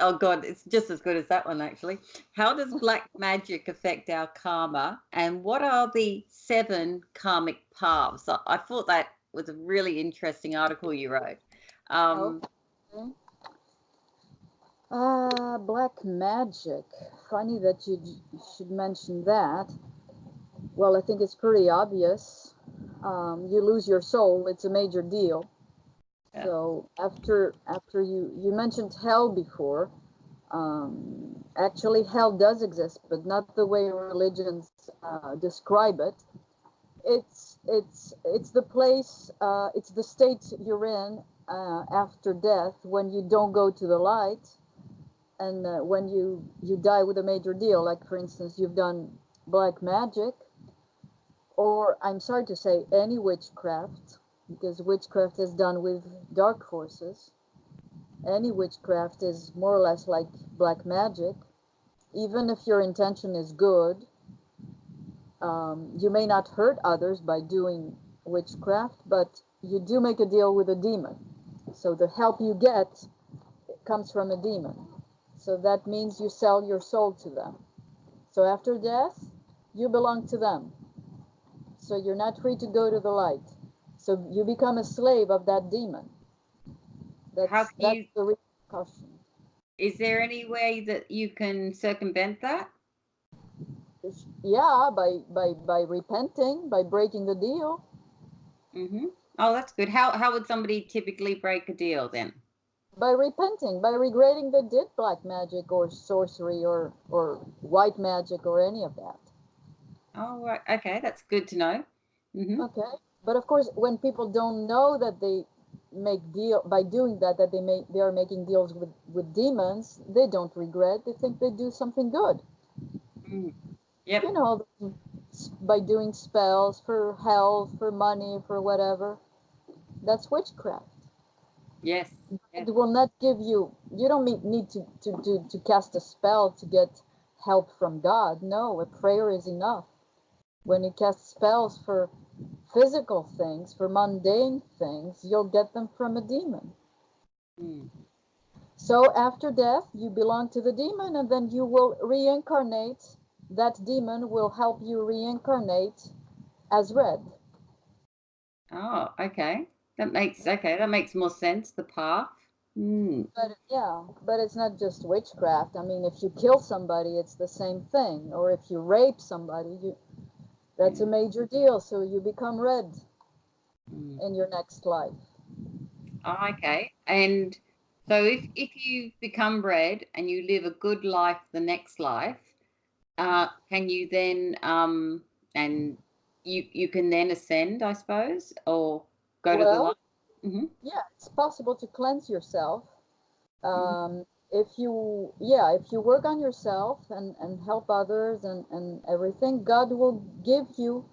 Oh God, it's just as good as that one actually. How does black magic affect our karma, and what are the 7 karmic paths? I thought that was a really interesting article you wrote. Okay. Black magic. Funny that you should mention that. Well, I think it's pretty obvious. You lose your soul. It's a major deal. Yeah. So after you mentioned hell before. Actually, hell does exist, but not the way religions describe it. It's the place. It's the state you're in after death when you don't go to the light, and when you die with a major deal. Like for instance, you've done black magic, or I'm sorry to say, any witchcraft, because witchcraft is done with dark forces. Any witchcraft is more or less like black magic. Even if your intention is good, you may not hurt others by doing witchcraft, but you do make a deal with a demon. So the help you get comes from a demon. So that means you sell your soul to them. So after death, you belong to them. So you're not free to go to the light. So you become a slave of that demon. How can That's you, the repercussion. is there any way that you can circumvent that? Yeah, by repenting, by breaking the deal. Mm-hmm. Oh, that's good. How would somebody typically break a deal then? By repenting, by regretting they did black magic or sorcery or white magic or any of that. Oh, right. Okay, that's good to know. Mm-hmm. Okay, but of course, when people don't know that they make deal by doing that, they are making deals with demons, they don't regret. They think they do something good. Mm. Yep. You know, by doing spells for health, for money, for whatever. That's witchcraft. Yes. Yes. It will not give you. You don't need to cast a spell to get help from God. No, a prayer is enough. When you cast spells for physical things, for mundane things, you'll get them from a demon. Mm. So after death, you belong to the demon, and then you will reincarnate. That demon will help you reincarnate as red. Oh, okay. That makes more sense. The path. Mm. But yeah, but it's not just witchcraft. I mean, if you kill somebody, it's the same thing. Or if you rape somebody, that's a Mm. major deal. So you become red Mm. in your next life. Oh, okay. And so if you become red and you live a good life the next life, can you then and you can then ascend, I suppose, or go to the Well, light? Mm-hmm. yeah, it's possible to cleanse yourself. Mm-hmm. If you work on yourself and help others and everything, God will give you,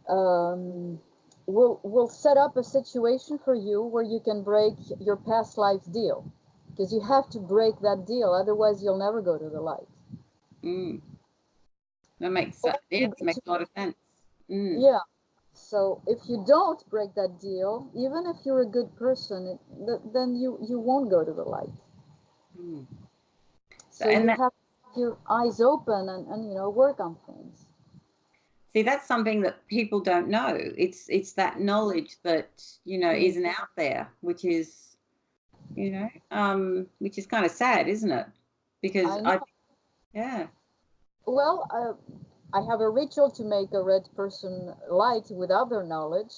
um, will set up a situation for you where you can break your past life deal. Because you have to break that deal, otherwise you'll never go to the light. Mm. That makes Or yeah, you it go makes a lot of sense. Mm. yeah. So if you don't break that deal, even if you're a good person, then you won't go to the light. Mm. So So and you that have to have your eyes open and work on things. see that's something that people don't know. It's that knowledge that Mm. isn't out there, which is kind of sad, isn't it? Because I I know. yeah. Well, I have a ritual to make a red person light without their knowledge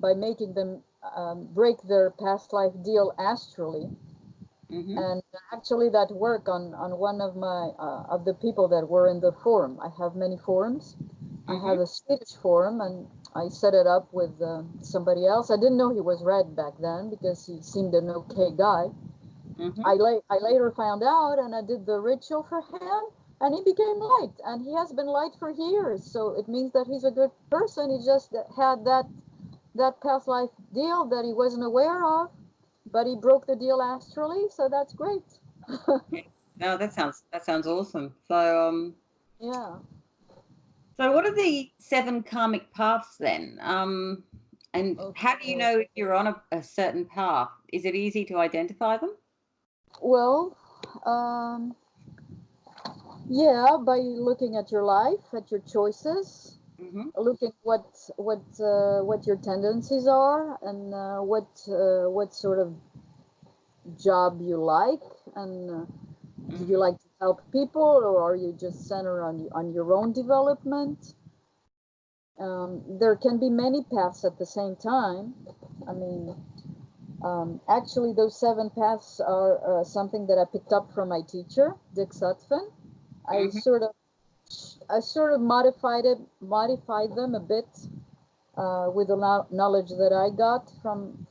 by making them break their past life deal astrally. Mm-hmm. And actually, that worked on one of my of the people that were in the forum. I have many forums. I Mm-hmm. have a Swedish forum, and I set it up with somebody else. I didn't know he was red back then because he seemed an okay guy. Mm-hmm. I later found out, and I did the ritual for him, and he became light, and he has been light for years. So it means that he's a good person. He just had that past life deal that he wasn't aware of, but he broke the deal astrally, so that's great. Yes. No, that sounds awesome. So Yeah. so what are the 7 karmic paths then? And how do you Okay. know if you're on a certain path? Is it easy to identify them? Well, um, yeah, by looking at your life, at your choices, Mm-hmm. looking what your tendencies are, and what sort of job you like, and do you Mm-hmm. like to help people, or are you just centered on your own development? There can be many paths at the same time. I mean, actually, those 7 paths are something that I picked up from my teacher, Dick Sutphin. I Mm-hmm. sort of I sort of modified them a bit with the knowledge that I got from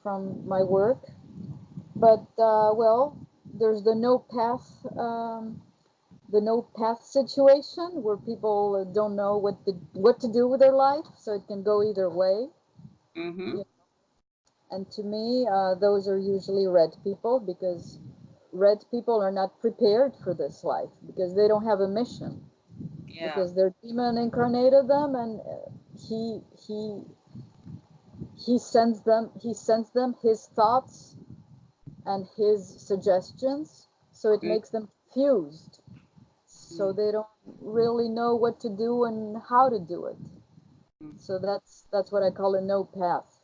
my work. But well, there's the no path situation where people don't know what to do with their life, so it can go either way. Mm-hmm. And to me, those are usually red people, because red people are not prepared for this life because they don't have a mission, Yeah. because their demon incarnated them, and he he he sends them his thoughts and his suggestions, so it makes them confused, so Mm-hmm. they don't really know what to do and how to do it. So that's what I call a no path.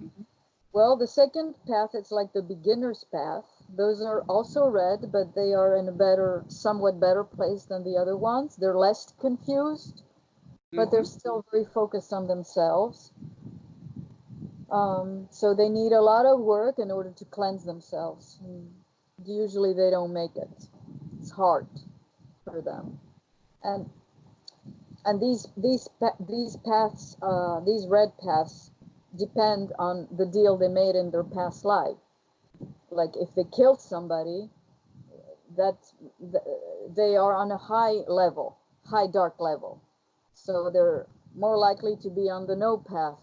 Mm-hmm. Well, the second path, it's like the beginner's path. Those are also red, but they are in a somewhat better place than the other ones. They're less confused, but they're Mm-hmm. still very focused on themselves. So they need a lot of work in order to cleanse themselves. Usually they don't make it. It's hard for them. And these paths, these red paths, depend on the deal they made in their past life. Like if they killed somebody, that they are on a high dark level, so they're more likely to be on the no path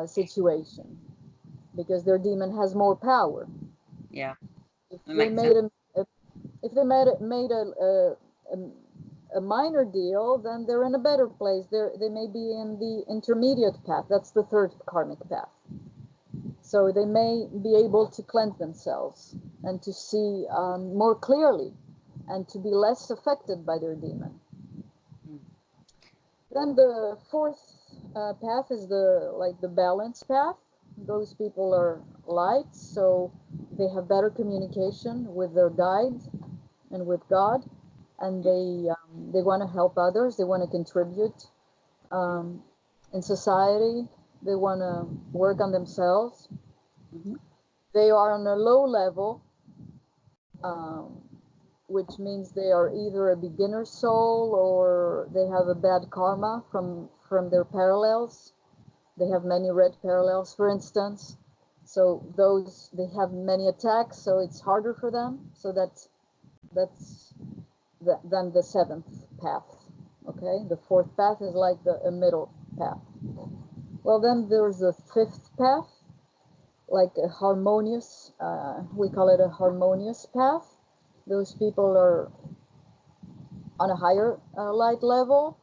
situation, because their demon has more power. Yeah. If That they makes sense. made a if they made a minor deal, then they're in a better place. They may be in the intermediate path. That's the third karmic path. So they may be able to cleanse themselves and to see more clearly, and to be less affected by their demon. Mm. Then the fourth path is the balance path. Those people are light, so they have better communication with their guide and with God, and they want to help others. They want to contribute um, in society. They want to work on themselves. Mm-hmm. They are on a low level, um, which means they are either a beginner soul, or they have a bad karma from their parallels. They have many red parallels, for instance. So those they have many attacks, so it's harder for them. So that's than the seventh path. Okay, the fourth path is like a middle path. Well, then there's the fifth path, like a harmonious. We call it a harmonious path. Those people are on a higher light level,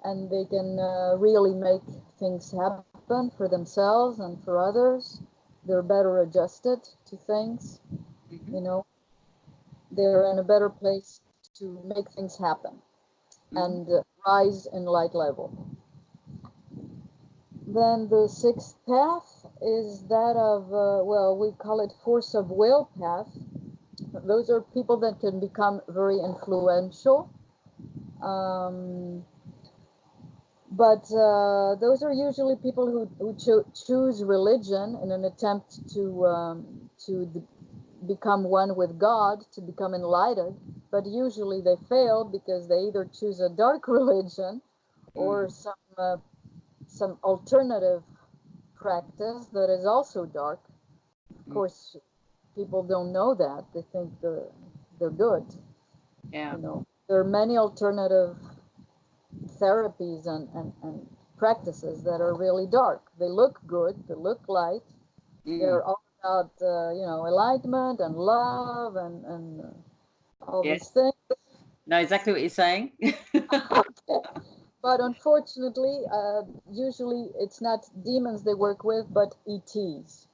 and they can really make things happen for themselves and for others. They're better adjusted to things, Mm-hmm. you know. They're in a better place to make things happen Mm-hmm. and rise in light level. Then the sixth path is that of, well, we call it force of will path. Those are people that can become very influential. Um, but those are usually people who choose religion in an attempt to become one with God, to become enlightened. But usually they fail because they either choose a dark religion, or some alternative practice that is also dark. Of Mm. course, people don't know that. They think they're good. Yeah. There are many alternative therapies and practices that are really dark. They look good, they look light. Mm. They're all about enlightenment and love and all these Yes. things. Know exactly what you're saying. Okay. But unfortunately, usually it's not demons they work with, but ETs.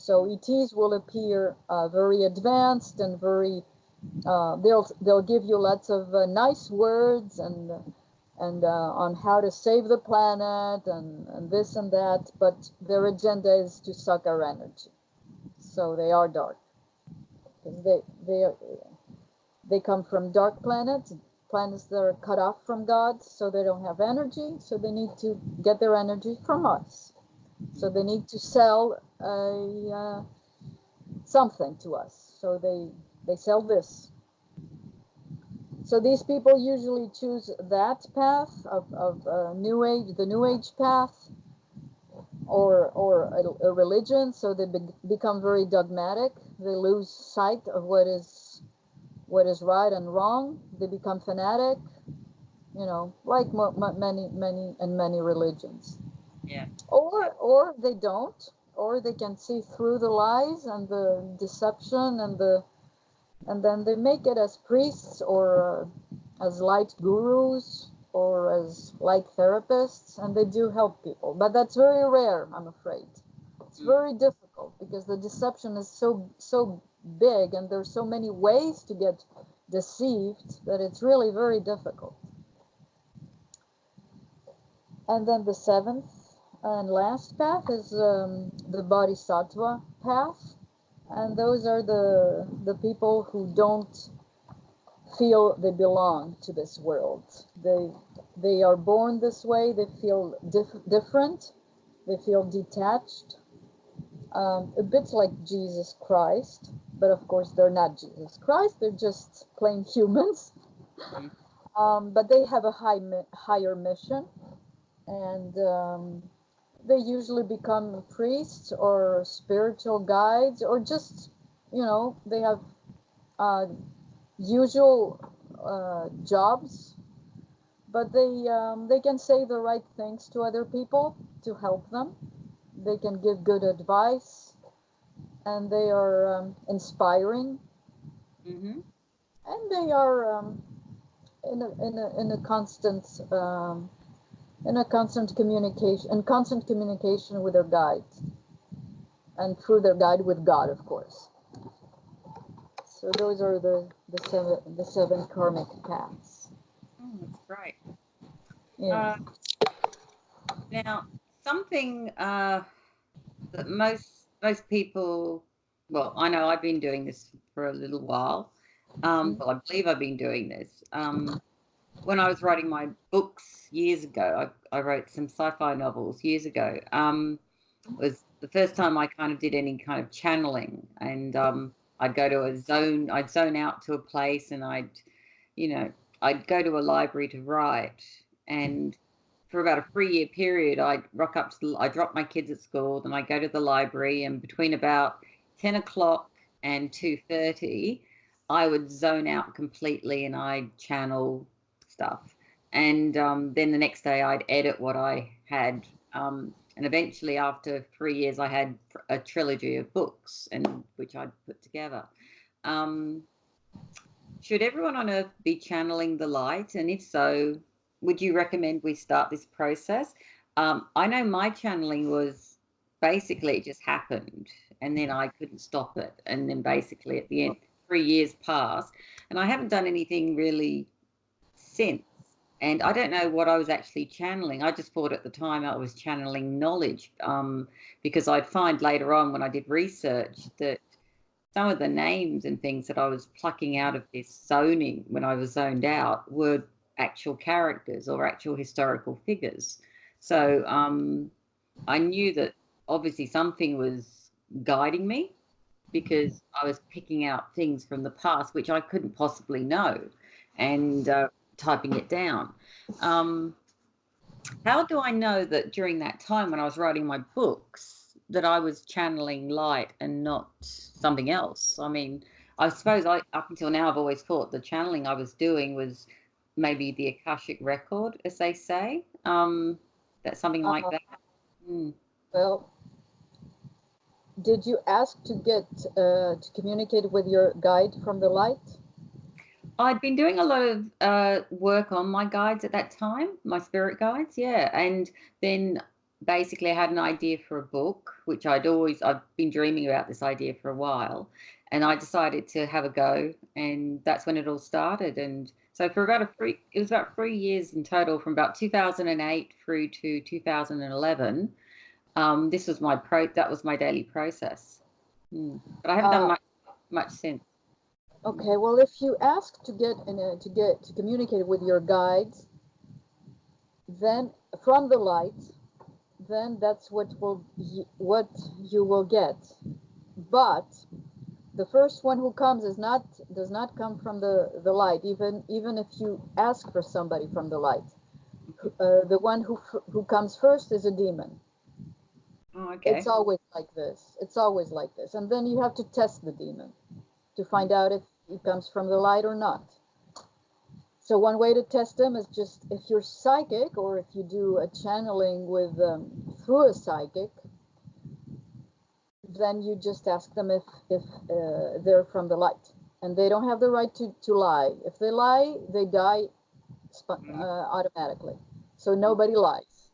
So ETs will appear very advanced and very. They'll give you lots of nice words and on how to save the planet and this and that, but their agenda is to suck our energy. So they are dark because they come from dark planets, planets that are cut off from God, so they don't have energy. So they need to get their energy from us. So they need to sell something to us. So they sell this. So these people usually choose that path of New Age, the New Age path, or a religion. So they become very dogmatic. They lose sight of what is right and wrong. They become fanatic. You know, like many religions. Yeah. Or they don't, or they can see through the lies and the deception and then they make it as priests or as light gurus or as light therapists, and they do help people, but that's very rare, I'm afraid. It's Mm. very difficult because the deception is so big and there's so many ways to get deceived that it's really very difficult. And then the seventh and last path is the bodhisattva path, and those are the people who don't feel they belong to this world. They are born this way. They feel different. They feel detached, a bit like Jesus Christ, but of course they're not Jesus Christ. They're just plain humans. Mm. But they have a higher mission, and they usually become priests or spiritual guides, or just, they have uh, usual jobs, but they can say the right things to other people to help them. They can give good advice, and they are inspiring, Mm-hmm. and they are in a constant constant communication with their guide, and through their guide with God, of course. So those are the seven karmic paths. Oh, that's great. Yeah. Uh, Now, something that most people, well, I know I've been doing this for a little while. Well, I believe I've been doing this. When I was writing my books years ago, I wrote some sci-fi novels years ago. It was the first time I kind of did any kind of channeling, and I'd go to a zone, I'd zone out to a place, and you know, I'd go to a library to write, and for about a 3 year period, I'd rock up to I drop my kids at school, then I go to the library, and between about 10 o'clock and 2:30, I would zone out completely, and I'd channel stuff. And then the next day, I'd edit what I had. And eventually, after 3 years, I had a trilogy of books, and which I'd put together. Um, should everyone on Earth be channeling the light? And if so, would you recommend we start this process? I know my channeling was basically it just happened, and then I couldn't stop it. And then basically at the end, 3 years passed, and I haven't done anything really since. And I don't know what I was actually channeling. I just thought at the time I was channeling knowledge, because I'd find later on when I did research that some of the names and things that I was plucking out of this zoning when I was zoned out were actual characters or actual historical figures. So I knew that obviously something was guiding me because I was picking out things from the past which I couldn't possibly know and typing it down. Um, how do I know that during that time when I was writing my books that I was channeling light and not something else? I mean, I suppose up until now I've always thought the channeling I was doing was maybe the Akashic record, as they say. That's something like Uh, that. Hmm. well, did you ask to get to communicate with your guide from the light? I'd been doing a lot of work on my guides at that time, my spirit guides, yeah. And then basically I had an idea for a book, which I've been dreaming about this idea for a while, and I decided to have a go, and that's when it all started. And so for it was about 3 years in total, from about 2008 through to 2011. That was my daily process. But I haven't done much since. Okay, well, if you ask to communicate with your guides, then from the light, then that's what you will get. But the first one who comes does not come from the light, even if you ask for somebody from the light. The one who comes first is a demon. Oh, okay. It's always like this. It's always like this. And then you have to test the demon to find out if he comes from the light or not. So one way to test them is just if you're psychic, or if you do a channeling with through a psychic, then you just ask them if they're from the light, and they don't have the right to lie. If they lie, they die automatically. So nobody lies.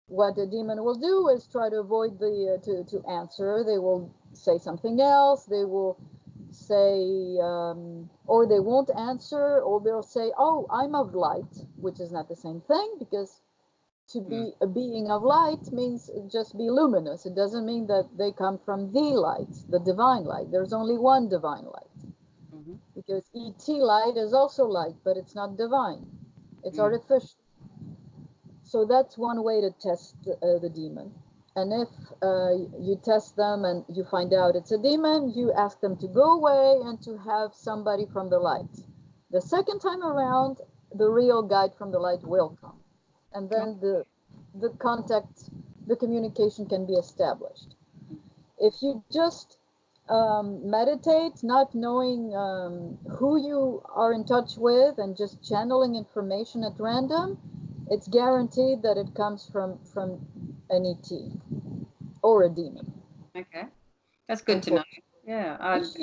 What the demon will do is try to avoid to answer. They will say something else. They will say, or they won't answer, or they'll say, "Oh, I'm of light," which is not the same thing, because to be a being of light means just be luminous. It doesn't mean that they come from the light, the divine light. There's only one divine light. Because ET light is also light, but it's not divine. It's artificial. So that's one way to test the demon. And if you test them and you find out it's a demon, you ask them to go away and to have somebody from the light. The second time around, the real guide from the light will come. And then the contact, the communication can be established. If you just meditate, not knowing who you are in touch with, and just channeling information at random, it's guaranteed that it comes from an ET or a demon. Okay, that's good to know. Yeah, as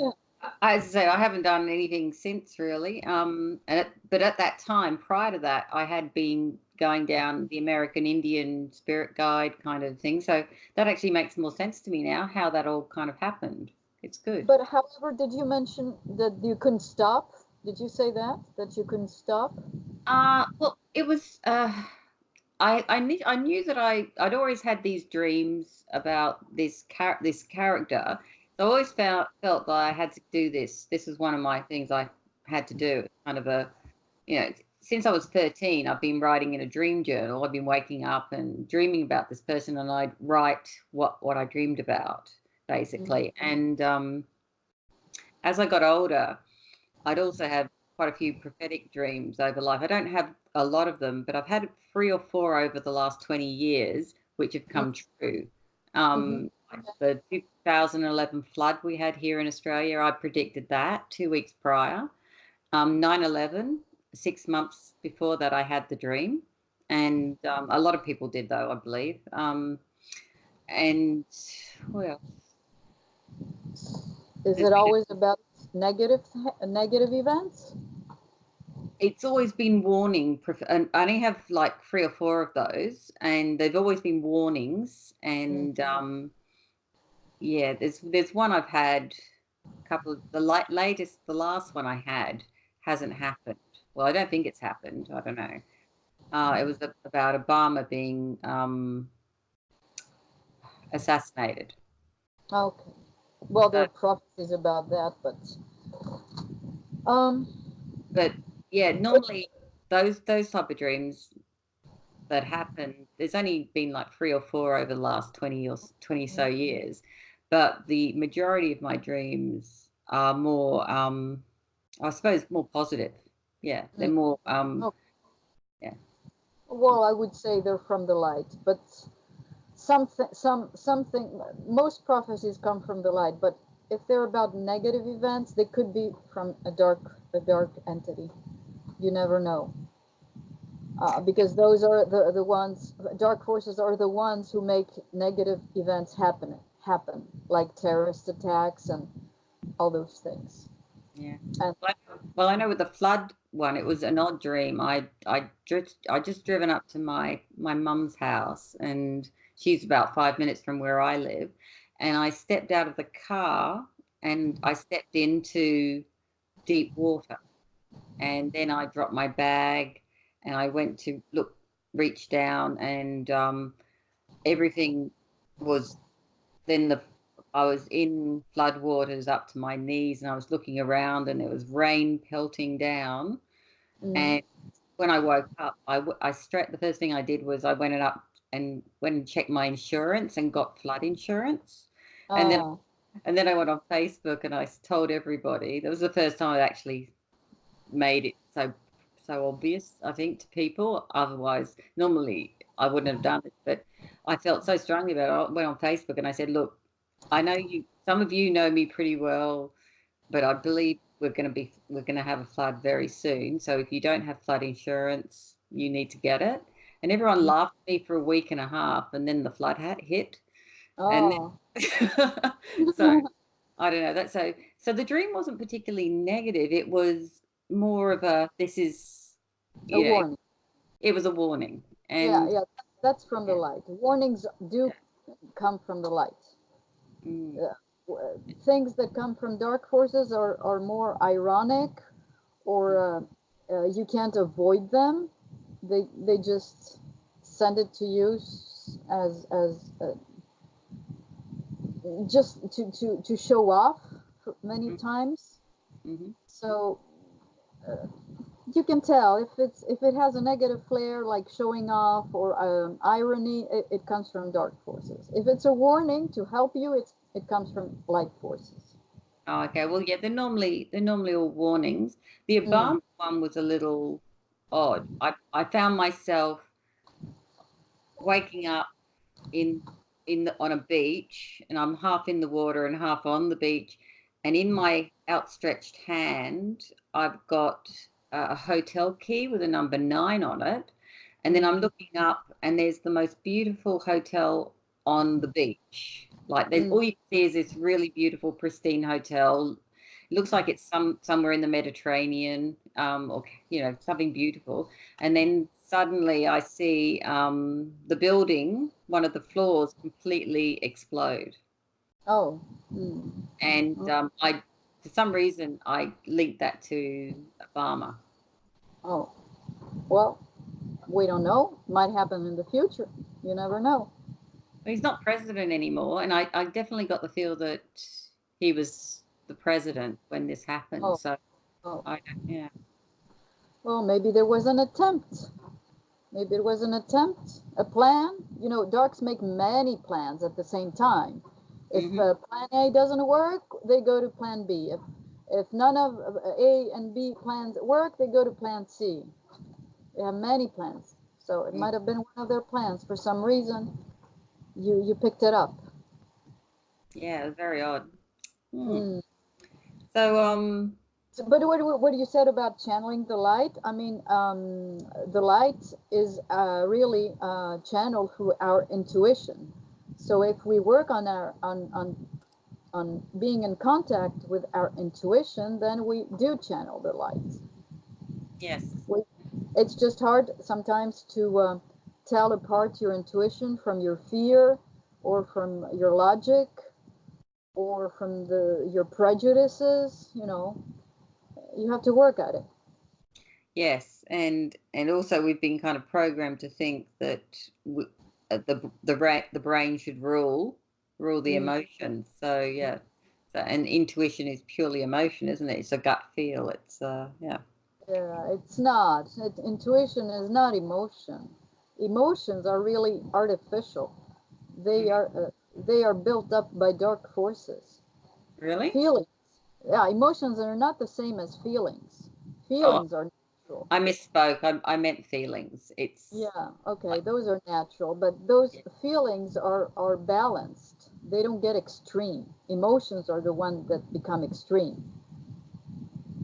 I say, I haven't done anything since really. But at that time, prior to that, I had been going down the American Indian spirit guide kind of thing. So that actually makes more sense to me now, how that all kind of happened. It's good. But however, did you mention that you couldn't stop? Did you say that you couldn't stop? Well, it was. I knew that I'd always had these dreams about this character. So I always felt that I had to do this. This is one of my things I had to do. It's kind of a, since I was 13, I've been writing in a dream journal. I've been waking up and dreaming about this person, and I'd write what I dreamed about, basically. And as I got older, I'd also have quite a few prophetic dreams over life. I don't have a lot of them, but I've had 3 or 4 over the last 20 years, which have come true. Like the 2011 flood we had here in Australia, I predicted that 2 weeks prior. 9/11, 6 months before that, I had the dream. And a lot of people did, though, I believe. And what else? Is it always about negative events? It's always been warning. And I only have like 3 or 4 of those, and they've always been warnings. And yeah, there's one I've had a couple of the latest, the last one I had hasn't happened. Well, I don't think it's happened. I don't know. It was about Obama being assassinated. Okay. Well, there are prophecies about that, um, But yeah, normally those type of dreams that happen, there's only been like 3 or 4 over the last 20 so years, but the majority of my dreams are more I suppose more positive. Yeah, they're more yeah. well, I would say they're from the light, but something. Most prophecies come from the light, but if they're about negative events, they could be from a dark entity. You never know. Because those are the ones, dark forces are the ones who make negative events happen, like terrorist attacks and all those things. Yeah. And Well, I know with the flood one, it was an odd dream. I just driven up to my mum's house, and she's about 5 minutes from where I live. And I stepped out of the car and I stepped into deep water. And then I dropped my bag and I went to reach down, and everything was then I was in flood waters up to my knees, and I was looking around and there was rain pelting down. Mm. And when I woke up, the first thing I did was I went and checked my insurance and got flood insurance. And then Ah, I went on Facebook and I told everybody. That was the first time I actually made it so obvious, I think, to people. Otherwise, normally I wouldn't have done it, but I felt so strongly about it. I went on Facebook and I said, "Look, I know some of you know me pretty well, but I believe we're going to have a flood very soon. So if you don't have flood insurance, you need to get it." And everyone laughed at me for a week and a half, and then the flood hit, and oh, so I don't know. So the dream wasn't particularly negative. It was more of a this is a you know warning. it was a warning. Yeah, And yeah, that's from the yeah, light. Warnings do yeah. come from the light. Mm, Uh, Things that come from dark forces are more ironic, or you can't avoid them. They just send it to you as just to show off many mm, times. mhm. So you can tell if it has a negative flair like showing off or irony, it comes from dark forces. If it's a warning to help you, it comes from light forces. Oh, okay. Well, yeah, they're normally all warnings. The Mm, Obama one was a little odd. I found myself waking up in on a beach, and I'm half in the water and half on the beach, and in my outstretched hand I've got a hotel key with a number 9 on it, and then I'm mm, looking up and there's the most beautiful hotel on the beach. Like there's mm, all you can see is this really beautiful pristine hotel. It looks like it's somewhere in the Mediterranean, or something beautiful. And then suddenly I see the building, one of the floors, completely explode. oh, mm, And oh, I, for some reason, I linked that to Obama. oh. Well, we don't know. Might happen in the future. You never know. But he's not president anymore, and I definitely got the feel that he was the president when this happened. Oh, So oh. I don't, yeah. Well, maybe there was an attempt. Maybe it was an attempt, a plan. You know, darks make many plans at the same time. If Hmm. plan A doesn't work, they go to plan B. If none of A and B plans work, they go to plan C. They have many plans. So it might have been one of their plans. For some reason, you picked it up. Yeah, it was very odd. Hmm. Mm. So But what you said about channeling the light, I mean, the light is really channeled through our intuition. So if we work on our on being in contact with our intuition, then we do channel the light. yes. We, it's just hard sometimes to tell apart your intuition from your fear, or from your logic, or from your prejudices. You have to work at it. Yes, and also we've been kind of programmed to think that the brain should rule the Mm. emotions. So yeah, and intuition is purely emotion, isn't it? It's a gut feel. It's yeah. Yeah, it's not. Intuition is not emotion. Emotions are really artificial. They Mhm. are uh, they are built up by dark forces. Really? Feelings, yeah, emotions are not the same as feelings. Oh, Feelings are natural. I misspoke. I meant feelings. It's Yeah, okay, like those are natural, but those yeah. feelings are balanced. They don't get extreme. Emotions are the ones that become extreme.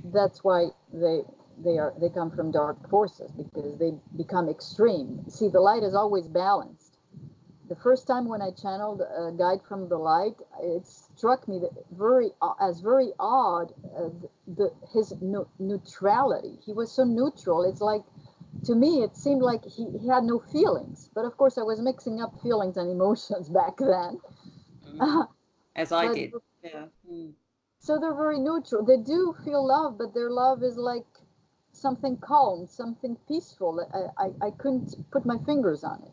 That's why they come from dark forces, because they become extreme. See, the light is always balanced. The first time when I channeled a guide from the light, it struck me that very odd, his neutrality. He was so neutral. It's like to me, it seemed like he had no feelings. But of course, I was mixing up feelings and emotions back then. Mm. As I But did. Yeah. Mm. so they're very neutral. They do feel love, but their love is like something calm, something peaceful. I couldn't put my fingers on it.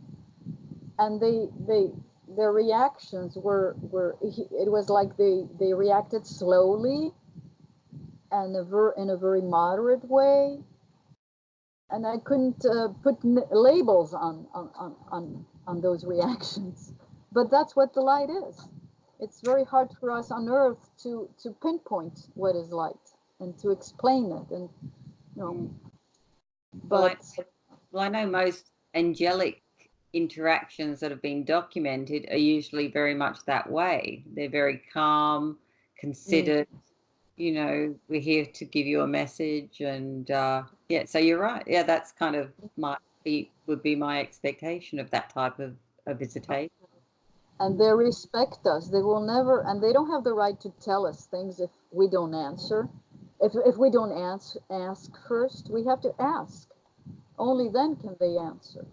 And their reactions it was like they reacted slowly and in a very moderate way, and I couldn't put labels on those reactions. But that's what the light is. It's very hard for us on Earth to pinpoint what is light and to explain it, and you know. Mm. Well, But I know most angelic interactions that have been documented are usually very much that way. They're very calm, mm, considered. You know, we're here to give you a message, and yeah. So you're right. Yeah, that's kind of would be my expectation of that type of a visitation. and they respect us. They will never, and they don't have the right to tell us things if we don't answer. If we don't ask first, we have to ask. Only then can they answer.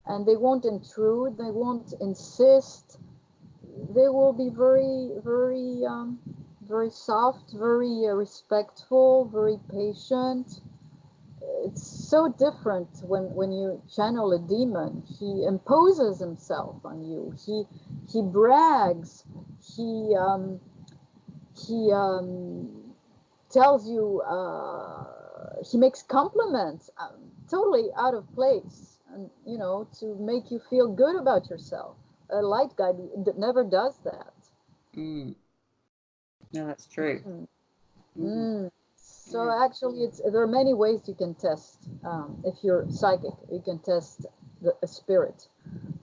And they won't intrude. They won't insist. They will be very soft, very respectful, very patient. It's so different when you channel a demon. He imposes himself on you. He brags. He tells you. He makes compliments, totally out of place, and to make you feel good about yourself. A light guide never does that. Mm. No, that's true. Mm. Mm. Mm. So Yeah. actually, there are many ways you can test. If you're psychic, you can test a spirit.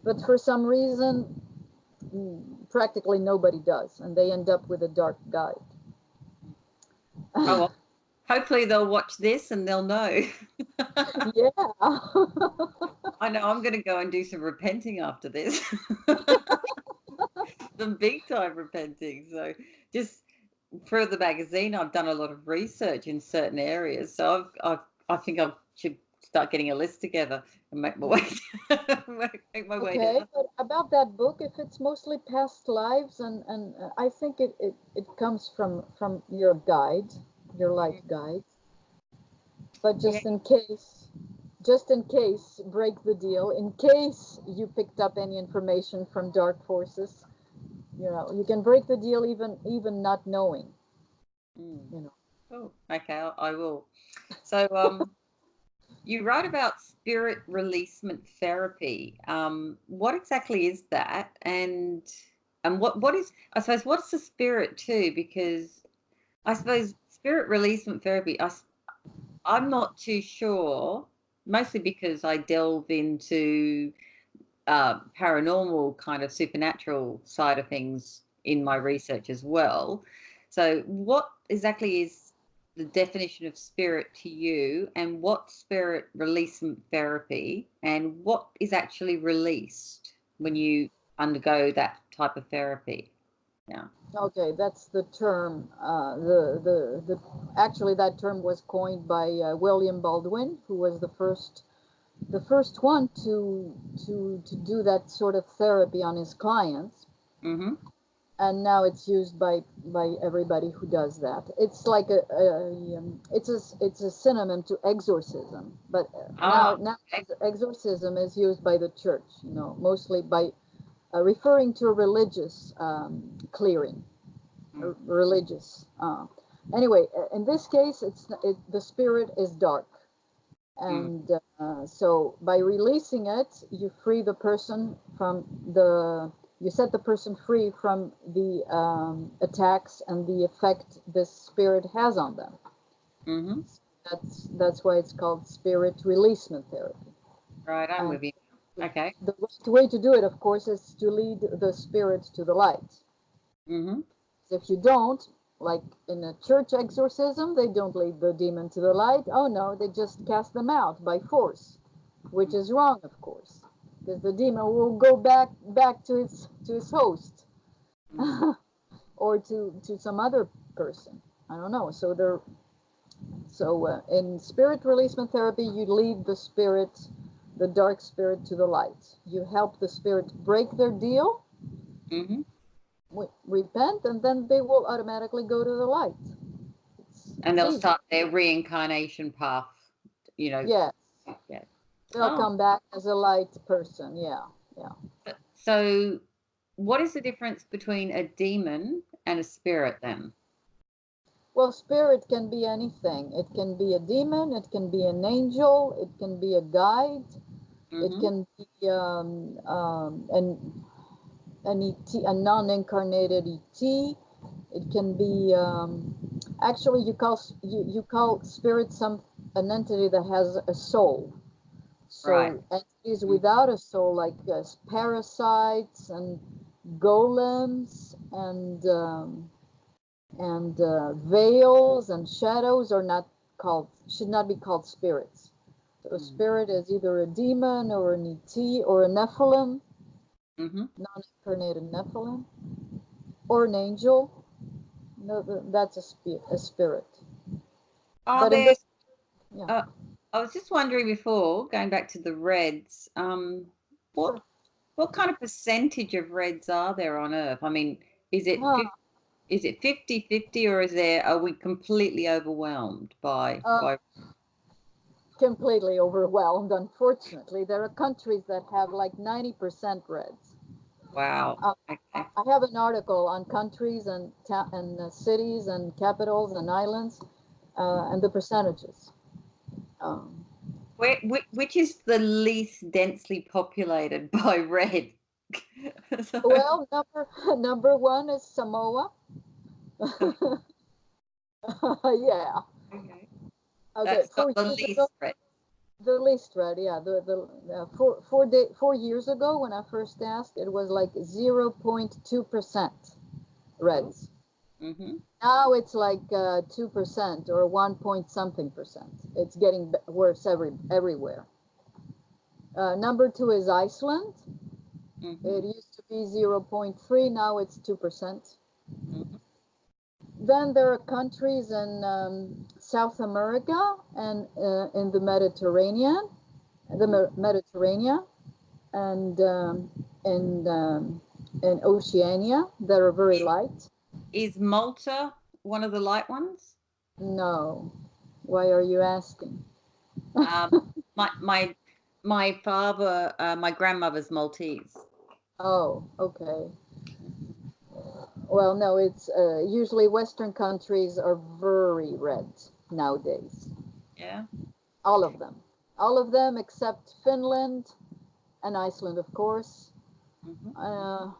But for some reason, practically nobody does, and they end up with a dark guide. Oh well, hopefully they'll watch this and they'll know. Yeah. I know I'm going to go and do some repenting after this. Some big time repenting. So just through the magazine, I've done a lot of research in certain areas. So I think I should start getting a list together and make my way make my way Okay, down. but about that book, if it's mostly past lives, and I think it comes from your guide, your light guide. But Yeah. just in case, break the deal. In case you picked up any information from dark forces, you can break the deal even not knowing. Mm. You know. Oh, okay, I will. So you write about spirit releasement therapy. What exactly is that? And what is, I suppose, what's the spirit too? Because I suppose spirit releasement therapy, I'm not too sure, mostly because I delve into paranormal kind of supernatural side of things in my research as well. So, what exactly is the definition of spirit to you, and what spirit releasement therapy, and what is actually released when you undergo that type of therapy? Yeah. Okay, that's the term. The actually that term was coined by William Baldwin, who was the first one to do that sort of therapy on his clients, Mm-hmm. and now it's used by everybody who does that. It's like it's a synonym to exorcism, but now Ah, now okay. exorcism is used by the church, mostly by referring to a religious clearing, Mm, religious. Anyway, in this case, the spirit is dark, mm, and so by releasing it, you free the person from you set the person free from the attacks and the effect this spirit has on them. mm-hmm. That's why it's called spirit releasement therapy. Right, I'm And with you. Okay. the right way to do it, of course, is to lead the spirit to the light. Mm-hmm. If you don't, like in a church exorcism, they don't lead the demon to the light. Oh no, they just cast them out by force, which is wrong, of course, because the demon will go back to his host, Mm, or to some other person. I don't know. So So in spirit releasement therapy, you lead the spirit, the dark spirit, to the light. You help the spirit break their deal, Hmm. repent, and then they will automatically go to the light. And It's they'll easy. start their reincarnation path, you know. Yes, Yeah. they'll Oh, come back as a light person. Yeah, yeah. so what is the difference between a demon and a spirit then? Well, spirit can be anything. It can be a demon. It can be an angel. It can be a guide. It Hmm. can be an ET, a non-incarnated ET. It can be actually you call spirit some an entity that has a soul. Right. So entities without a soul, like parasites and golems and veils and shadows are not called should not be called spirits. So a Mm-hmm. spirit is either a demon or an ET or a Nephilim, Mm-hmm. non-incarnated Nephilim, or an angel. No, that's a spirit. Are But in there, this, yeah, uh, I was just wondering before, going back to the reds, what sure. what kind of percentage of reds are there on Earth? I mean, is it Ah, 50, is it 50-50, or are we completely overwhelmed uh, by completely overwhelmed. Unfortunately, there are countries that have like 90% reds. wow. Uh, Okay. I have an article on countries and cities and capitals and islands and the percentages. Um, Which is the least densely populated by red? So, well, number one is Samoa. Yeah. okay. Okay. That's not Four the years ago, least red. the least red. Yeah. The 4 years ago when I first asked, it was like 0.2% Oh. reds. Mm-hmm. Now it's like 2% or 1 point something percent. It's getting worse everywhere. Number two is Iceland. Mm-hmm. It used to be 0.3, now it's 2%. Mm-hmm. Then there are countries in South America and in the Mediterranean, Mediterranean, and in Oceania that are very light. Is Malta one of the light ones? No. Why are you asking? Um, my my my grandmother's Maltese. Oh, okay. Well, no, it's usually Western countries are very red nowadays. Yeah. All of them. All of them except Finland and Iceland, of course. Hmm. Uh,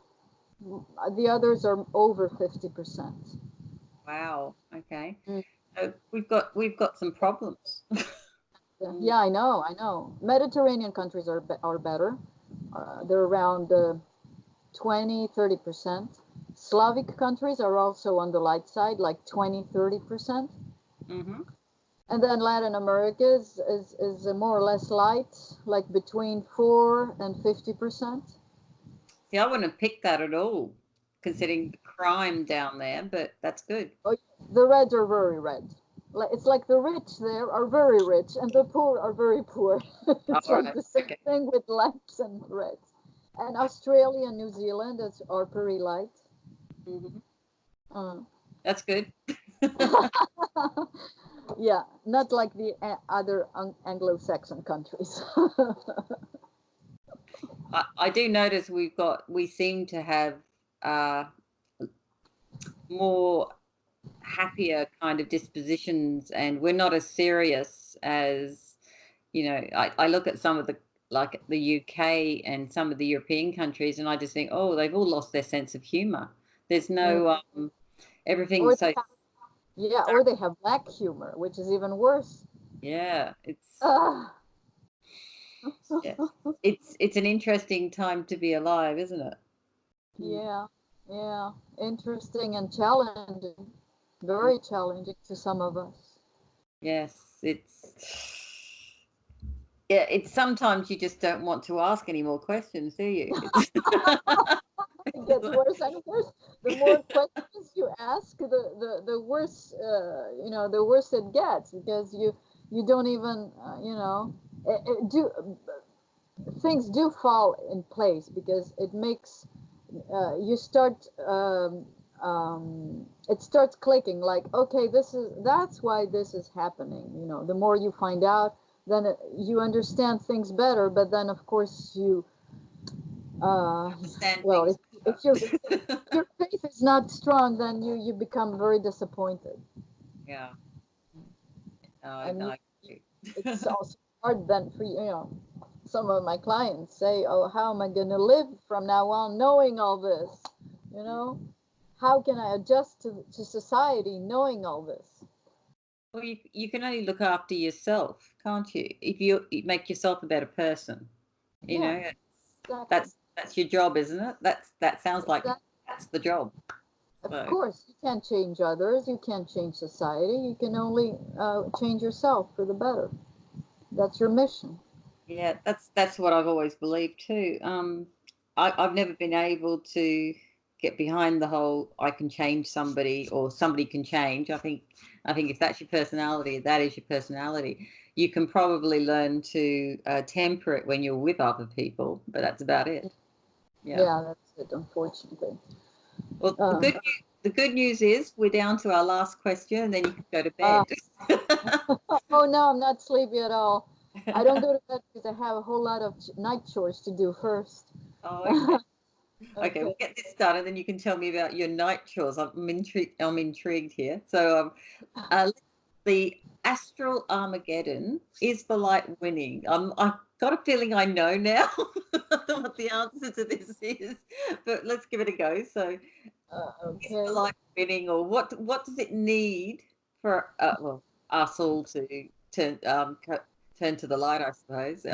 the others are over 50%. Wow. Okay. Mm. So we've got some problems. Mm. Yeah, I know, I know. Mediterranean countries are better. They're around 20, 30%. Slavic countries are also on the light side, like 20, 30%. Mm-hmm. And then Latin America is more or less light, like between 4 and 50%. See, I wouldn't have picked that at all, considering the crime down there, but that's good. Oh, the reds are very red. It's like the rich there are very rich and the poor are very poor. All It's like right. the same Okay. thing with lights and reds. And Australia and New Zealand are pretty light. Hmm. Uh, That's good. yeah, not like the other Anglo-Saxon countries. I do notice we seem to have uh, more happier kind of dispositions, and we're not as serious as, I look at some of the UK and some of the European countries, and I just think, oh, they've all lost their sense of humor. There's Mm. no Or everything's they so have, yeah, or they have black humor, which is even worse. yeah, Ah. yeah, it's an interesting time to be alive, isn't it? Mm. Yeah, yeah, interesting and challenging, Mm. very challenging to some of us. Yes, it's sometimes you just don't want to ask any more questions, do you? it gets worse and worse. The more questions you ask, the worse, the worse it gets, because you don't even, do things do fall in place, because it makes you start it starts clicking, like, okay, that's why this is happening. The more you find out, then you understand things better. But then, of course, you Understand well, things if your faith is not strong, then you become very disappointed. yeah. No, And no. it's also hard then for some of my clients say, oh, how am I going to live from now on knowing all this? you know how can I adjust to society knowing all this? Well, you can only look after yourself, can't you? If you make yourself a better person, you Yeah, know, exactly. that's your job, isn't it? That sounds like Exactly. that's the job. Of So course, you can't change others, you can't change society, you can only change yourself for the better. That's your mission. yeah, that's what I've always believed too. I've never been able to get behind the whole I can change somebody or somebody can change. I think if that's your personality, that is your personality. You can probably learn to temper it when you're with other people, but that's about it. Yeah. Yeah, that's it, unfortunately. Well, um, the good news is we're down to our last question, and then you can go to uh, bed. oh no, I'm not sleepy at all. I don't go to bed because I have a whole lot of night chores to do first. Oh, okay. Okay, Okay. we'll get this done, and then you can tell me about your night chores. I'm intrigued. I'm intrigued here. So, the Astral Armageddon, is the light winning? I've got a feeling I know now what the answer to this is, but let's give it a go. So, is the Okay. light winning, or what does it need for well, us all to turn to the light? I suppose.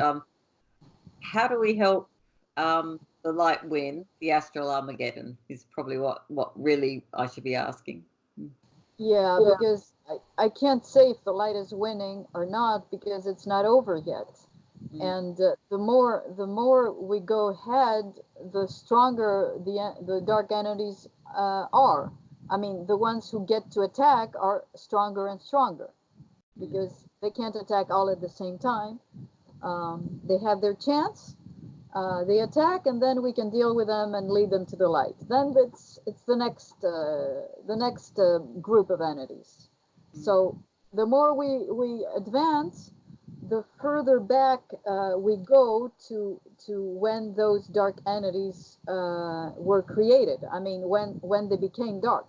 How do we help the light win the Astral Armageddon? Is probably what really I should be asking. Yeah, Yeah. because I can't say if the light is winning or not, because it's not over yet. Mm, And the more we go ahead, the stronger the dark entities are. I mean, the ones who get to attack are stronger and stronger, mm, because they can't attack all at the same time. They have their chance, they attack, and then we can deal with them and lead them to the light. Then it's the next group of entities. mm, So the more we advance, the further back we go to when those dark entities were created. I mean, when they became dark.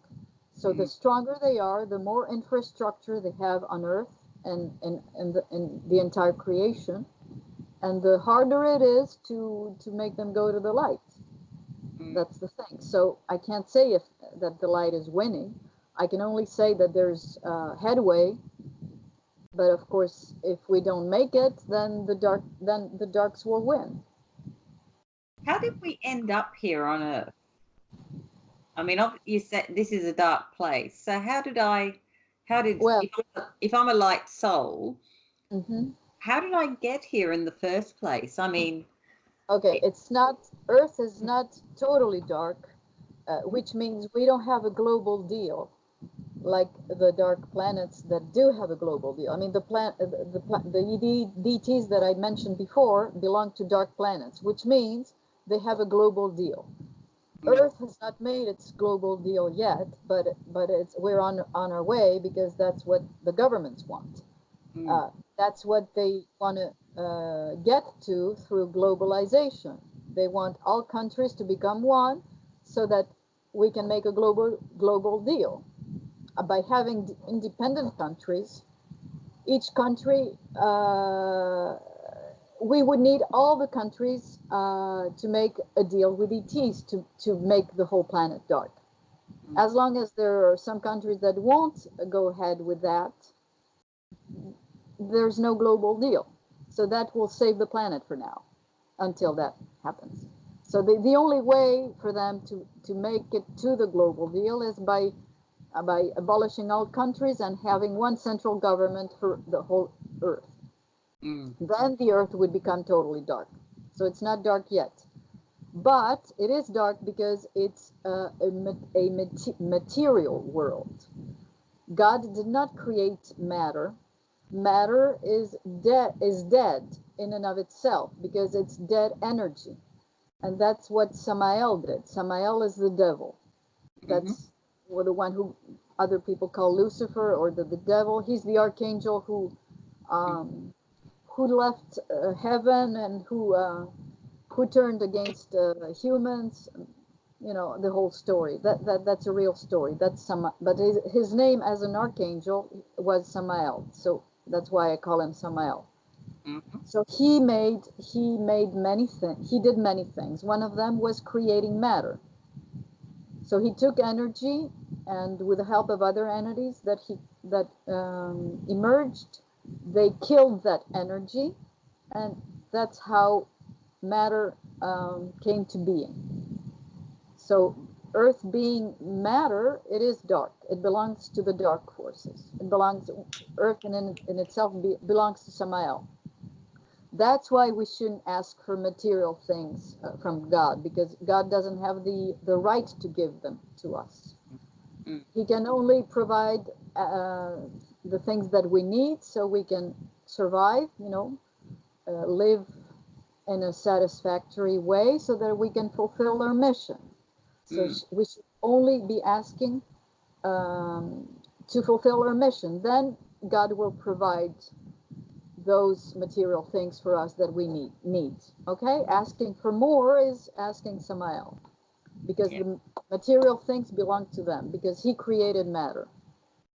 So the mm, stronger they are, the more infrastructure they have on Earth and the entire creation, and the harder it is to make them go to the light. mm. That's the thing. So I can't say if that the light is winning. I can only say that there's headway. But of course, if we don't make it, then the darks will win. How did we end up here on Earth? I mean, you said this is a dark place. So how did Well, if I'm a light soul, mhm. how did I get here in the first place? I mean, Okay, it, it's not, Earth is not totally dark, which means we don't have a global deal like the dark planets that do have a global deal. I mean, the EDTs that I mentioned before belong to dark planets, which means they have a global deal. mm, Earth has not made its global deal yet, but we're on our way, because that's what the governments want. mm, Uh, that's what they want to get to through globalization. They want all countries to become one, so that we can make a global deal. By having independent countries, each country, we would need all the countries to make a deal with ETs to make the whole planet dark. mm, As long as there are some countries that won't go ahead with that, there's no global deal. So that will save the planet for now, until that happens. So the only way for them to make it to the global deal is by abolishing all countries and having one central government for the whole Earth. mm. Then the Earth would become totally dark. So it's not dark yet. but it is dark because it's material world. God did not create matter. Matter is dead in and of itself because it's dead energy. And that's what Samael did. Samael is the devil. Mm-hmm. That's the one who other people call Lucifer, or the devil. He's the archangel who left heaven, and who turned against humans. You know the whole story. That's a real story. That's some, but his name as an archangel was Samael. So that's why I call him Samael. Mm-hmm. So he made many things. He did many things. One of them was creating matter. So he took energy, and with the help of other entities that emerged, they killed that energy, and that's how matter came to being. So Earth being matter, it is dark. It belongs to the dark forces. It belongs Earth in itself belongs to Samael. That's why we shouldn't ask for material things from God, because God doesn't have the right to give them to us. Mm. He can only provide the things that we need so we can survive, live in a satisfactory way so that we can fulfill our mission. So Mm. we should only be asking um, to fulfill our mission. Then God will provide those material things for us that we need. Okay, asking for more is asking Samael, because Yeah. the material things belong to them, because he created matter.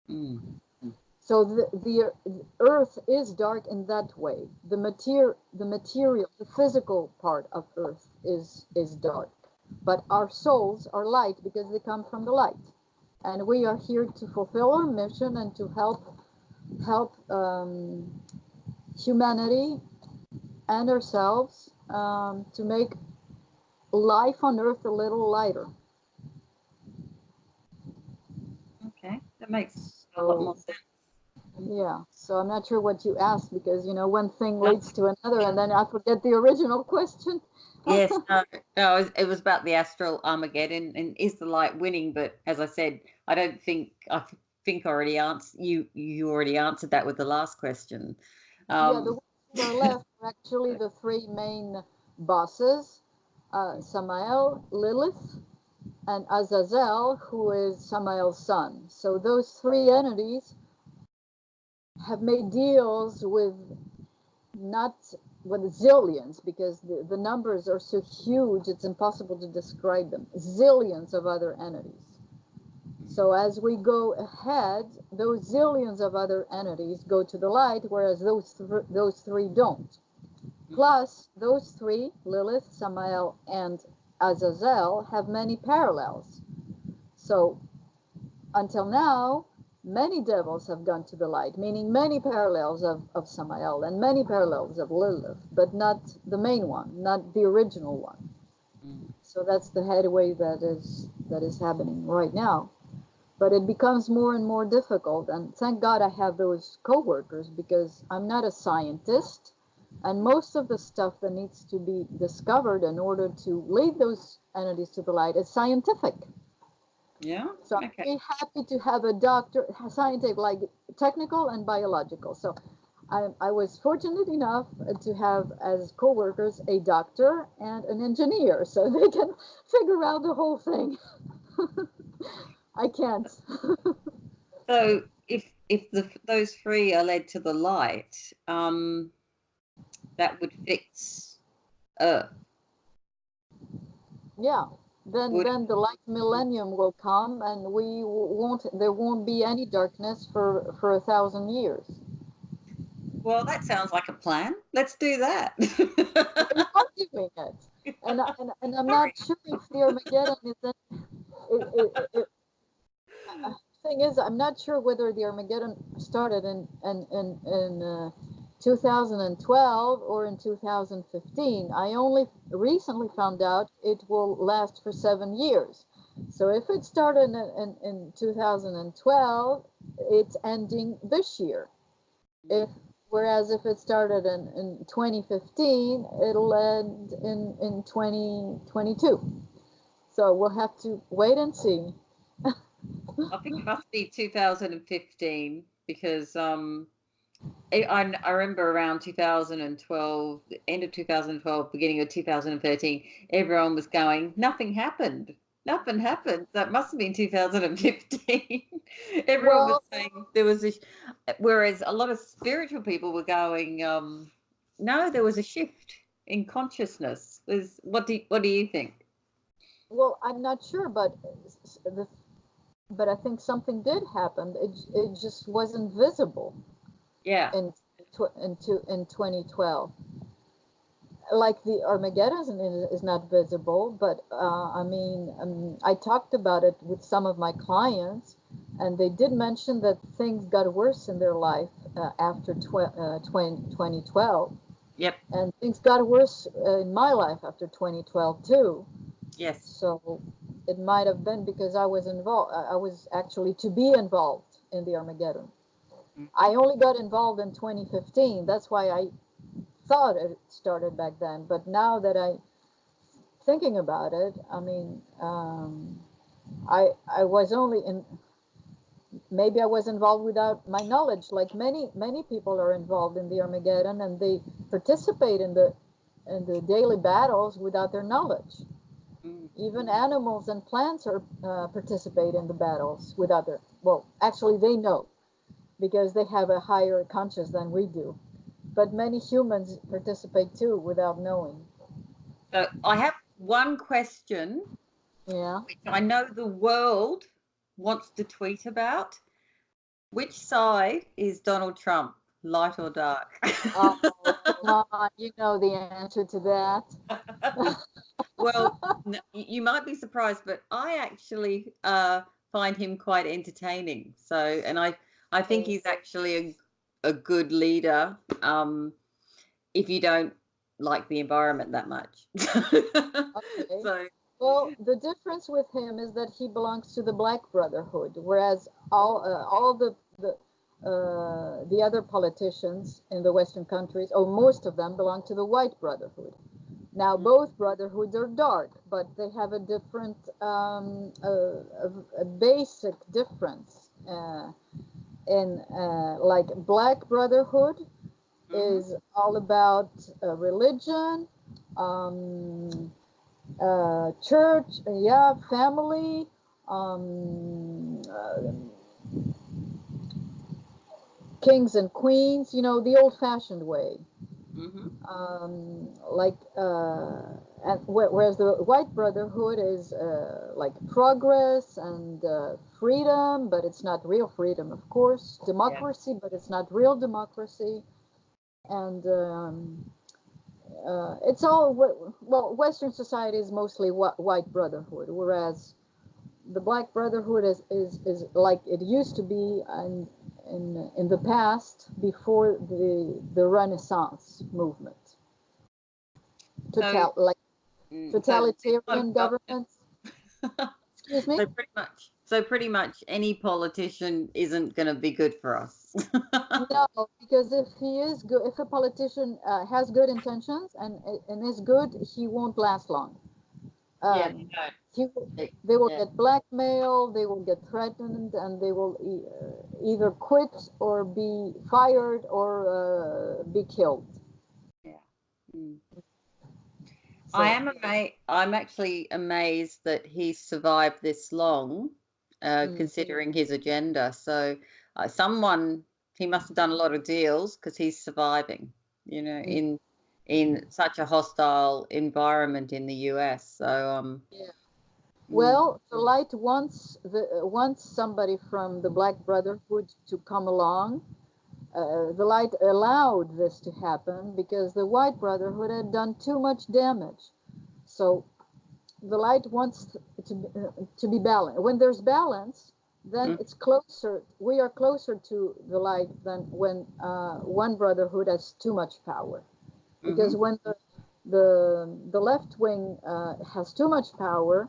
Mm. So the earth is dark in that way. The physical part of earth is dark, but our souls are light because they come from the light, and we are here to fulfill our mission and to help humanity and ourselves to make life on earth a little lighter. Okay, that makes a lot more So sense. yeah, so I'm not sure what you asked, because one thing leads to another, and then I forget the original question. Yes, no, no, it was about the Astral Armageddon and is the light winning? But as I said, I don't think think I already answered you already answered that with the last question. Yeah, the Um, ones who are left are actually the three main bosses: Samael, Lilith, and Azazel, who is Samael's son. So those three entities have made deals with, not with zillions, because the numbers are so huge it's impossible to describe them, zillions of other entities. So as we go ahead, those zillions of other entities go to the light, whereas those three don't. Plus, those three, Lilith, Samael, and Azazel, have many parallels. So until now, many devils have gone to the light, meaning many parallels of Samael and many parallels of Lilith, but not the main one, not the original one. mm, So that's the headway that is happening right now. But it becomes more and more difficult, and thank God I have those coworkers, because I'm not a scientist, and most of the stuff that needs to be discovered in order to lead those entities to the light is scientific. yeah, So I'm okay. very happy to have a doctor, scientific, like technical and biological. So I was fortunate enough to have as co-workers a doctor and an engineer, so they can figure out the whole thing. I can't. So if those three are led to the light, that would fix Earth, Yeah. Then would it? then the light millennium will come, and there won't be any darkness for 1,000 years. Well, that sounds like a plan. Let's do that. We are doing it, and I'm not Sorry. sure if the Armageddon is thing is, I'm not sure whether the Armageddon started in 2012 or in 2015. I only recently found out it will last for 7 years. So if it started in 2012, it's ending this year. If Whereas if it started in 2015, it'll end in 2022. So we'll have to wait and see. I think it must be 2015 because I remember around 2012, the end of 2012, beginning of 2013, everyone was going, nothing happened. Nothing happened. That must have been 2015. Everyone was Well, saying there was a, whereas a lot of spiritual people were going, no, there was a shift in consciousness. What do you think? well, I'm not sure, but I think something did happen. It just wasn't visible Yeah. in in 2012. Like the Armageddon is not visible, but I mean, I talked about it with some of my clients, and they did mention that things got worse in their life after 2012, Yep. and things got worse in my life after 2012 too. Yes. So it might have been because I was involved. I was actually to be involved in the Armageddon. I Mhm. only got involved in 2015. That's why I thought it started back then. But now that I thinking about it, I mean, I was only in. Maybe I was involved without my knowledge. Like many people are involved in the Armageddon, and they participate in the daily battles without their knowledge. Mm. Even animals and plants are participate in the battles without their. Well, actually, they know because they have a higher conscious than we do. But many humans participate too without knowing. So I have one question, Yeah. which I know the world wants to tweet about. Which side is Donald Trump, light or dark? Oh, come on. You know the answer to that. Well, you might be surprised, but I actually find him quite entertaining. So, and I think Okay. he's actually a good leader. If you don't like the environment that much. Okay. So, Well, the difference with him is that he belongs to the Black Brotherhood, whereas all the other politicians in the Western countries, or most of them, belong to the White Brotherhood. Now, both brotherhoods are dark, but they have a different, a basic difference. In like Black Brotherhood mhm. is all about religion, um, church, yeah, family, um, uh, kings and queens, you know, the old-fashioned way. Mhm. Like, and whereas the White Brotherhood is like progress and freedom, but it's not real freedom, of course. Yeah. Democracy, but it's not real democracy. And it's all, well, Western society is mostly White Brotherhood, whereas the Black Brotherhood is like it used to be in the past before the Renaissance movement. So, Like so it's not totalitarian a governments. Excuse me. so pretty much any politician isn't going to be good for us. No, because if he is good, if a politician has good intentions and is good, he won't last long. Yeah, Um, he, they will yeah, get blackmailed, they will get threatened, and they will either quit or be fired or be killed. yeah. Mm. I So, am amazed. I'm actually amazed that he survived this long, mm, considering his agenda. So, someone he must have done a lot of deals because he's surviving. You know, mm, in such a hostile environment in the US. So, yeah. mm, Well, the light wants somebody from the Black Brotherhood to come along. The light allowed this to happen because the White Brotherhood had done too much damage. So the light wants to be balanced. When there's balance, then mm, it's closer. We are closer to the light than when one brotherhood has too much power. Because hmm. when the left wing has too much power,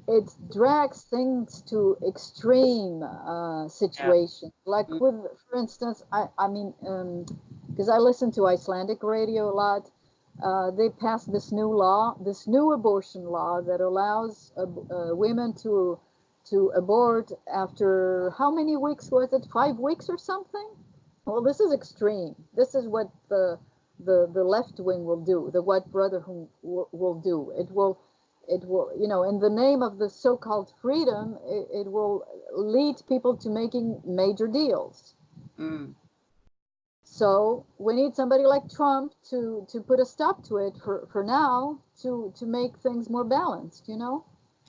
it drags things to extreme Yeah. situations. Like Mm, with, for instance, because I listen to Icelandic radio a lot. They passed this new law, this new abortion law that allows women to abort after how many weeks was it? 5 weeks or something? Well, this is extreme. This is what the left wing will do. The White Brotherhood will do. It will, in the name of the so-called freedom, it will lead people to making major deals. mm. So we need somebody like Trump to put a stop to it for now, to make things more balanced.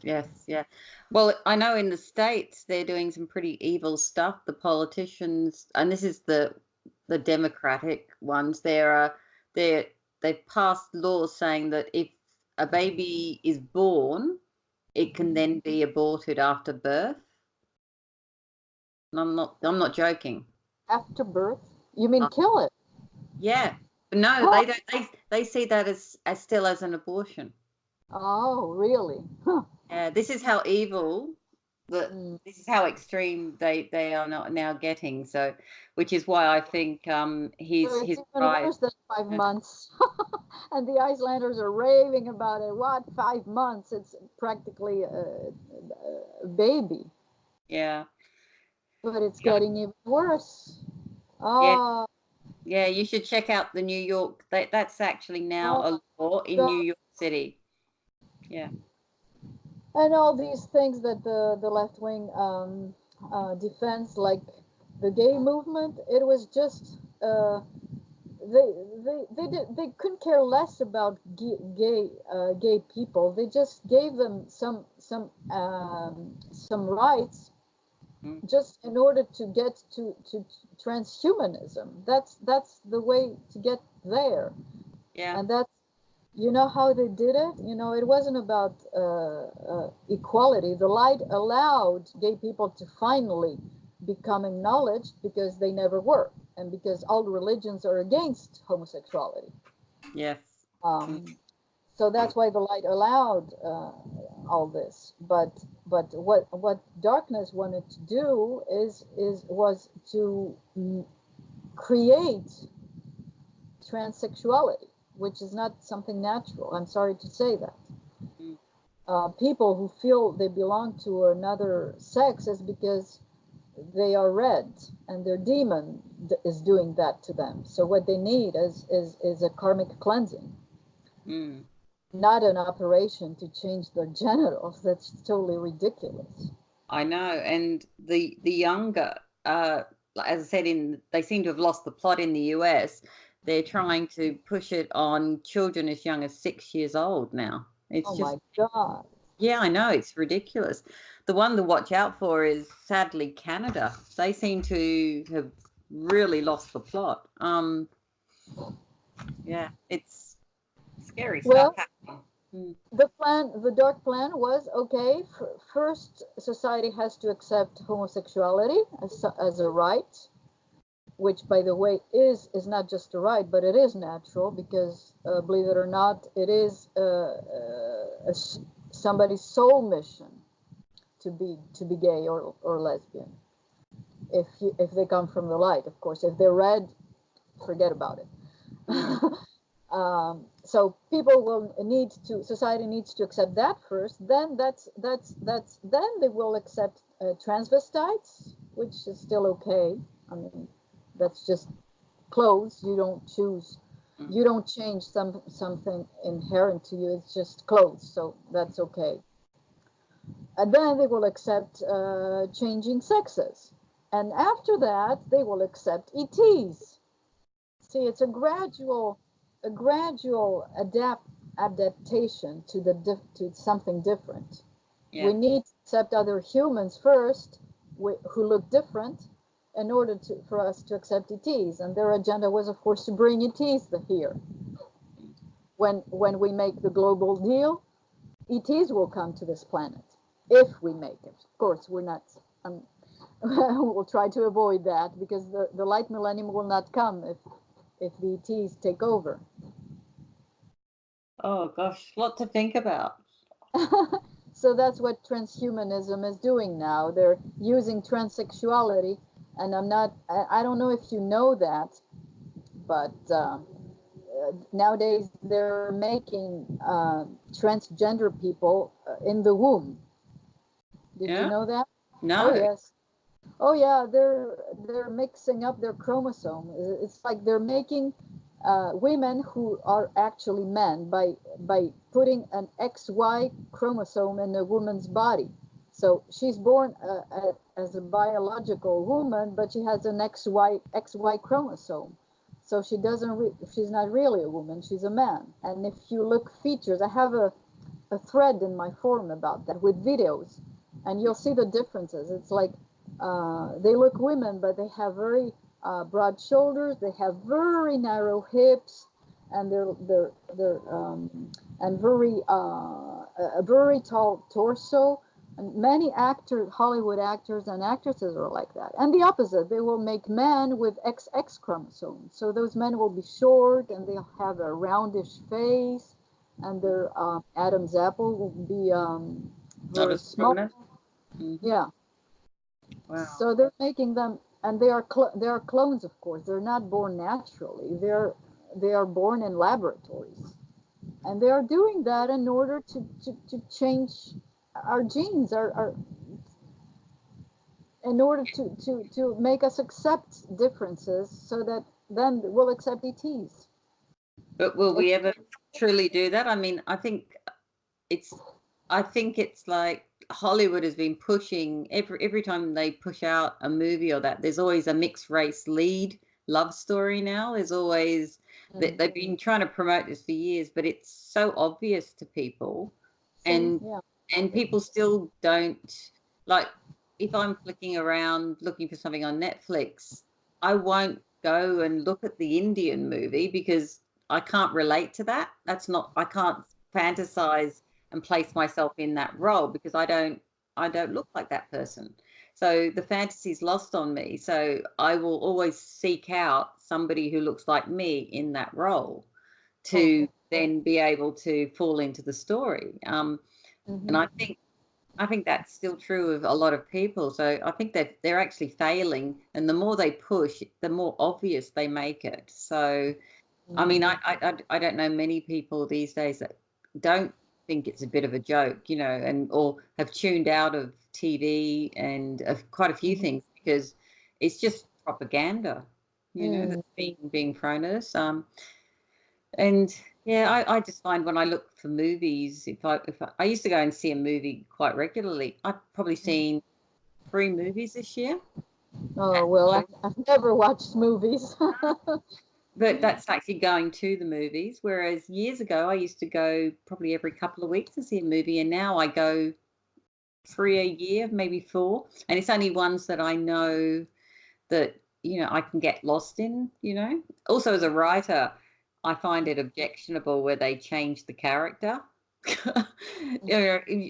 Yes, yeah. Well, I know in the States they're doing some pretty evil stuff. The politicians, and this is the Democratic ones, they're they've passed laws saying that if a baby is born, it can then be aborted after birth. And I'm not joking. After birth, you mean Uh, kill it? yeah. But no, they don't they see that as still as an abortion. Oh, really? Huh. Yeah, this is how evil the Mm. this is how extreme they are not now getting. So, which is why I think So it's his even rise. worse than five Yeah, months. And the Icelanders are raving about it. What, 5 months? It's practically a baby. yeah, But it's yeah, getting even worse. yeah. Oh, Yeah, you should check out the New York. That's actually now oh a law my in God. New York City. Yeah. And all these things that the left wing defends, like the gay movement, it was just they couldn't care less about gay people. They just gave them some rights Mm, just in order to get to transhumanism. That's the way to get there. yeah. And that's, how they did it. It wasn't about equality. The light allowed gay people to finally become acknowledged because they never were, and because all religions are against homosexuality. Yes. Mm, Um, so that's why the light allowed all this. But what darkness wanted to do was to create transsexuality, which is not something natural. I'm sorry to say that. mm, People who feel they belong to another sex is because they are red, and their demon is doing that to them. So what they need is a karmic cleansing, mm. not an operation to change their genitals. That's totally ridiculous. I know, and the younger, as I said, in they seem to have lost the plot in the US. They're trying to push it on children as young as 6 years old now. It's Oh just, my God. yeah, I know, it's ridiculous. The one to watch out for is sadly Canada. They seem to have really lost the plot. Yeah, it's scary stuff Well, happening. Mm, the dark plan was okay. First, society has to accept homosexuality as a right, which, by the way, is not just a right, but it is natural because, believe it or not, it is somebody's soul mission to be gay or lesbian. If they come from the light, of course. If they're red, forget about it. mm, So people will need to society needs to accept that first. Then then they will accept transvestites, which is still okay. I mean, that's just clothes. You don't choose, mm. you don't change something inherent to you. It's just clothes, so that's okay. And then they will accept changing sexes, and after that they will accept ETs. See, it's a gradual adaptation to something different. We Yeah. need to accept other humans first, who look different, in order for us to accept ETs. And their agenda was, of course, to bring ETs here. When we make the global deal, ETs will come to this planet if we make it. Of course, we're not. Um, we'll try to avoid that because the light millennium will not come if the ETs take over. Oh gosh, lot to think about. So that's what transhumanism is doing now. They're using transsexuality, and I don't know if you know that, but nowadays they're making transgender people in the womb. Did you Yeah. know that? Oh No. yes. Oh yeah, they're mixing up their chromosome. It's like they're making women who are actually men by putting an XY chromosome in a woman's body. So she's born as a biological woman, but she has an XY chromosome. So she's not really a woman. She's a man. And if you look features, I have a thread in my forum about that with videos, and you'll see the differences. It's like they look women, but they have very broad shoulders. They have very narrow hips, and and very a very tall torso. And many actors, Hollywood actors and actresses are like that. And the opposite, they will make men with XX chromosomes. So those men will be short and they'll have a roundish face, and their Adam's apple will be Not very as small. prominent. Hmm. Yeah. Wow. So they're making them, and they are clones, of course. They're not born naturally. They are born in laboratories, and they are doing that in order to change our genes, our in order to make us accept differences, so that then we'll accept ETs. But will we It's ever truly do that? I mean, it's I think it's like Hollywood has been pushing every time they push out a movie or that there's always a mixed race lead love story now. There's always mm, they've been trying to promote this for years, but it's so obvious to people, see, and yeah, people still don't like. If I'm flicking around looking for something on Netflix, I won't go and look at the Indian movie because I can't relate to that. That's not, I can't fantasize and place myself in that role because I don't look like that person. So the fantasy's lost on me. So I will always seek out somebody who looks like me in that role to okay, then be able to fall into the story. And hmm I think that's still true of a lot of people. So I think that they're actually failing, and the more they push, the more obvious they make it. So I mean, I don't know many people these days that don't think it's a bit of a joke, and or have tuned out of TV and of quite a few hmm things because it's just propaganda, mm, that's being thrown at us. And yeah, I just find when I look for movies, if I used to go and see a movie quite regularly, I've probably seen 3 movies this year. oh well, I've never watched movies. But that's actually going to the movies. Whereas years ago, I used to go probably every couple of weeks to see a movie, and now I go 3 a year, maybe 4. And it's only ones that I know that I can get lost in. Also, as a writer, I find it objectionable where they change the character.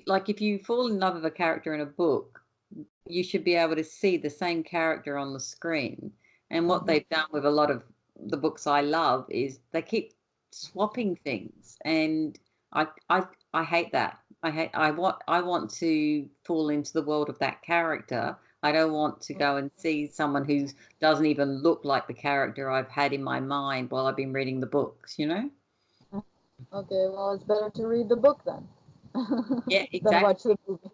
Like if you fall in love with a character in a book, you should be able to see the same character on the screen. And what Mhm. they've done with a lot of the books I love is they keep swapping things, and I hate that. I want to fall into the world of that character. I don't want to go and see someone who doesn't even look like the character I've had in my mind while I've been reading the books. Okay, well, it's better to read the book then Yeah, than watch exactly. the movie.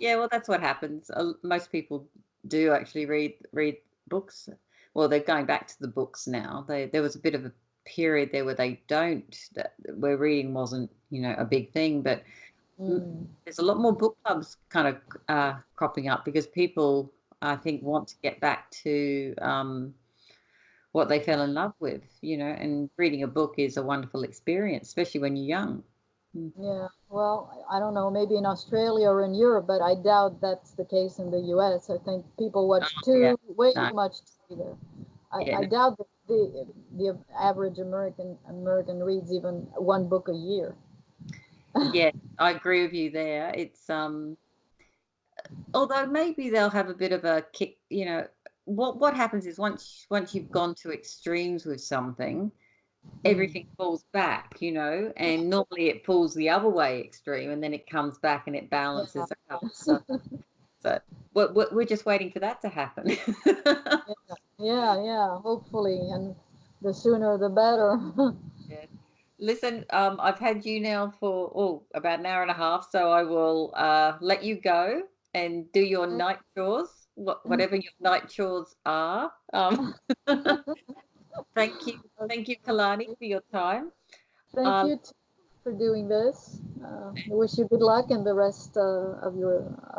Well, that's what happens. Most people do actually read books. Well, they're going back to the books now. There was a bit of a period there where they don't, where reading wasn't, a big thing. But Mm, there's a lot more book clubs kind of cropping up because people, I think, want to get back to what they fell in love with. And reading a book is a wonderful experience, especially when you're young. Mm. yeah, well, I don't know, maybe in Australia or in Europe, but I doubt that's the case in the US. I think people watch Yeah. way No. too much TV there. Yeah. I No. doubt that the average American reads even one book a year. Yeah. I agree with you there. It's although maybe they'll have a bit of a kick. What happens is once you've gone to extremes with something, everything falls back, you know, and normally it falls the other way extreme, and then it comes back and it Yeah. balances out. So we're just waiting for that to happen. Yeah, yeah, hopefully, and the sooner the better. Yeah. Listen, I've had you now for about an hour and a half, so I will let you go and do your night chores, whatever your night chores are. Thank you, Kalani, for your time. Thank Um, you too for doing this. I wish you good luck in the rest of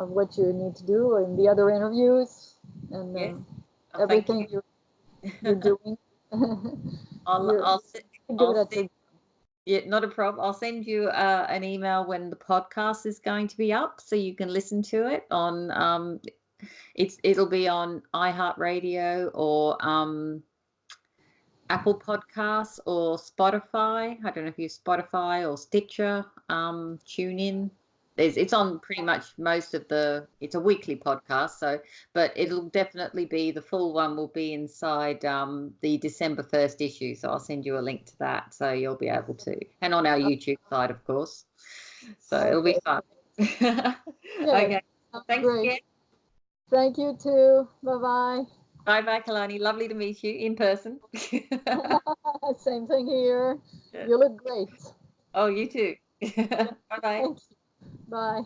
what you need to do in the other interviews and yes, thank everything you. you're doing. You're good I'll at send. your. Yeah, not a problem. I'll send you an email when the podcast is going to be up, so you can listen to it on. It'll be on iHeartRadio or Apple Podcasts or Spotify. I don't know if you use Spotify or Stitcher, TuneIn. It's on pretty much most of it's a weekly podcast, so, but it'll definitely be, the full one will be inside the December 1st issue. So I'll send you a link to that so you'll be able to, and on our YouTube side, of course. So it'll be Okay. fun. Good. Okay. Sounds Thanks great. again. Thank you too. Bye bye. Bye bye, Kalani. Lovely to meet you in person. Same thing here. Yeah. You look great. Oh, you too. Yeah. Bye bye. Thank you. Bye.